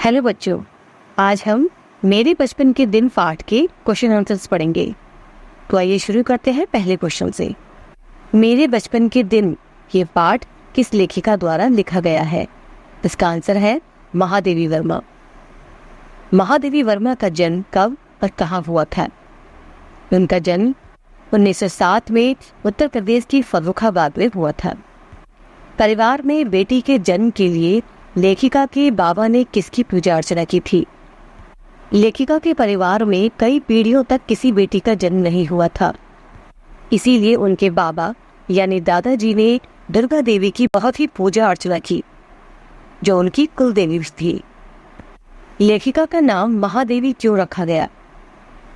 Hello बच्चों, आज हम मेरे बचपन के दिन पाठ के क्वेश्चन आंसर्स पढ़ेंगे। तो आइए शुरू करते हैं पहले क्वेश्चन से। मेरे बचपन के दिन ये पाठ किस लेखिका द्वारा लिखा गया है? इसका आंसर है महादेवी वर्मा। महादेवी वर्मा का जन्म कब और कहाँ हुआ था? उनका जन्म 1907 में उत्तर प्रदेश की फर्रुखाबाद में हुआ था। परिवार में बेटी के जन्म के लिए लेखिका के बाबा ने किसकी पूजा अर्चना की थी? लेखिका के परिवार में कई पीढ़ियों तक किसी बेटी का जन्म नहीं हुआ था, इसीलिए उनके बाबा यानी दादाजी ने दुर्गा देवी की बहुत ही पूजा अर्चना की, जो उनकी कुल देवी थी। लेखिका का नाम महादेवी क्यों रखा गया?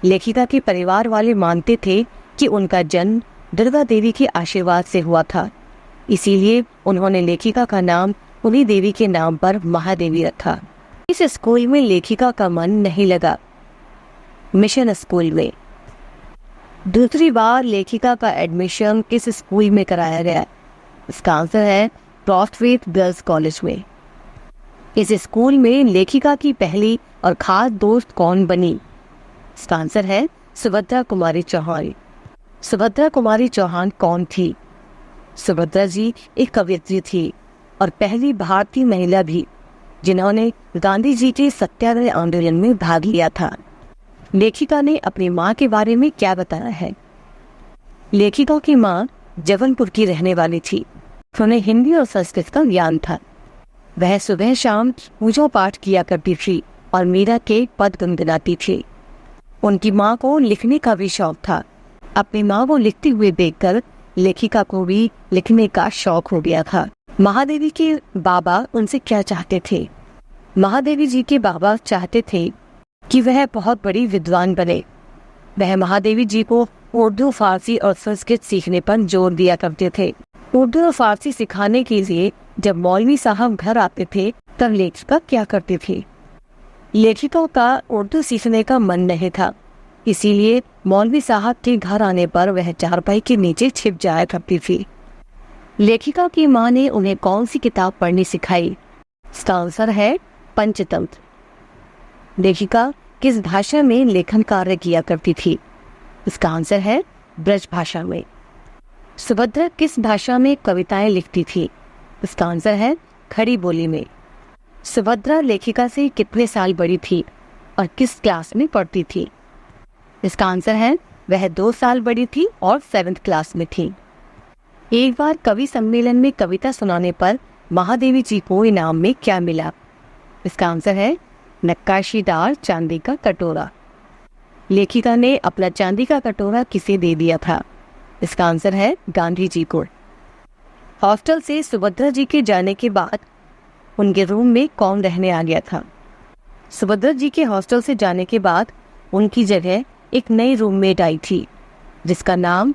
लेखिका के परिवार वाले मानते थे कि उनका जन्म दुर्गा देवी के आशीर्वाद से हुआ था, इसीलिए उन्होंने लेखिका का नाम उन्हीं देवी के नाम पर महादेवी रखा। इस स्कूल में लेखिका का मन नहीं लगा। मिशन स्कूल में दूसरी बार लेखिका का एडमिशन किस स्कूल में कराया गया? इसका आंसर है क्रॉसफेथ गर्ल्स कॉलेज में। इस स्कूल में लेखिका की पहली और खास दोस्त कौन बनी? इसका आंसर है सुभद्रा कुमारी चौहान। सुभद्रा कुमारी चौहान कौन थी? सुभद्रा जी एक कवयित्री थी और पहली भारतीय महिला भी जिन्होंने गांधी जी के सत्याग्रह आंदोलन में भाग लिया था। लेखिका ने अपनी माँ के बारे में क्या बताया है? लेखिका की माँ जबलपुर की रहने वाली थी। उन्हें हिंदी और संस्कृत का ज्ञान था। वह सुबह शाम पूजा पाठ किया करती थी और मीरा के पद गुनगुनाती थी। उनकी माँ को लिखने का भी शौक था। अपनी माँ को लिखते हुए देखकर लेखिका को भी लिखने का शौक हो गया था। महादेवी के बाबा उनसे क्या चाहते थे? महादेवी जी के बाबा चाहते थे कि वह बहुत बड़ी विद्वान बने। वह महादेवी जी को उर्दू, फारसी और संस्कृत सीखने पर जोर दिया करते थे। उर्दू और फारसी सिखाने के लिए जब मौलवी साहब घर आते थे तब लेखिका क्या करती थी? लेखिका का उर्दू सीखने का मन नहीं था, इसीलिए मौलवी साहब के घर आने पर वह चारपाई के नीचे छिप जाया करती थी। लेखिका की माँ ने उन्हें कौन सी किताब पढ़नी सिखाई? इसका आंसर है पंचतंत्र। लेखिका किस भाषा में लेखन कार्य किया करती थी? इसका आंसर है ब्रज भाषा में। सुभद्रा किस भाषा में कविताएं लिखती थी? इसका आंसर है खड़ी बोली में। सुभद्रा लेखिका से कितने साल बड़ी थी और किस क्लास में पढ़ती थी? इसका आंसर है वह 2 साल बड़ी थी और 7th क्लास में थी। एक बार कवि सम्मेलन में कविता सुनाने पर महादेवी जी को इनाम में क्या मिला? इसका आंसर है नक्काशीदार चांदी का कटोरा। लेखिका ने अपना चांदी का कटोरा किसे दे दिया था? इसका आंसर है गांधी जी को। हॉस्टल से सुभद्रा जी के जाने के बाद उनके रूम में कौन रहने आ गया था? सुभद्रा जी के हॉस्टल से जाने के बाद उनकी जगह एक नई रूममेट आई थी, जिसका नाम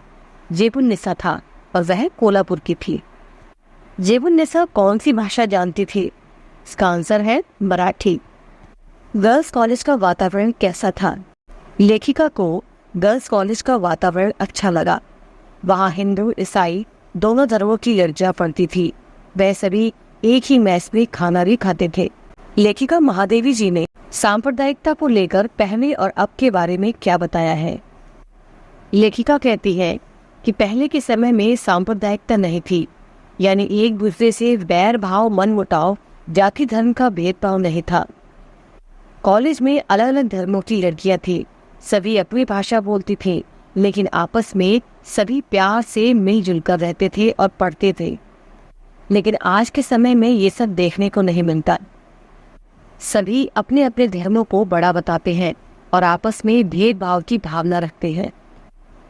जेबुन्निसा था और वह कोल्हापुर की थी। जेबुन्निसा कौन सी भाषा जानती थी? इसका आंसर है मराठी। गर्ल्स कॉलेज का वातावरण कैसा था? लेखिका को गर्ल्स कॉलेज का वातावरण अच्छा लगा। वहाँ हिंदू ईसाई दोनों धर्मों की लड़कियां पढ़ती थी। वह सभी एक ही मेस में खाना भी खाते थे। लेखिका महादेवी जी ने सांप्रदायिकता को लेकर पहले और अब के बारे में क्या बताया है? लेखिका कहती है कि पहले के समय में सांप्रदायिकता नहीं थी, यानी एक दूसरे से बैर भाव, मन मुटाव, जाति धर्म का भेदभाव नहीं था। कॉलेज में अलग अलग धर्मों की लड़कियां थी। सभी अपनी भाषा बोलती थी, लेकिन आपस में सभी प्यार से मिलजुल कर रहते थे और पढ़ते थे। लेकिन आज के समय में ये सब देखने को नहीं मिलता। सभी अपने अपने धर्मों को बड़ा बताते हैं और आपस में भेदभाव की भावना रखते हैं।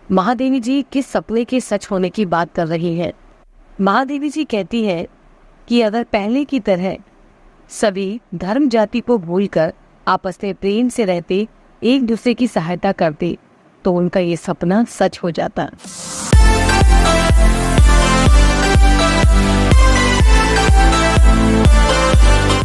महादेवी जी किस सपने के सच होने की बात कर रही हैं? महादेवी जी कहती हैं कि अगर पहले की तरह सभी धर्म जाति को भूलकर आपस में प्रेम से रहते, एक दूसरे की सहायता करते, तो उनका ये सपना सच हो जाता।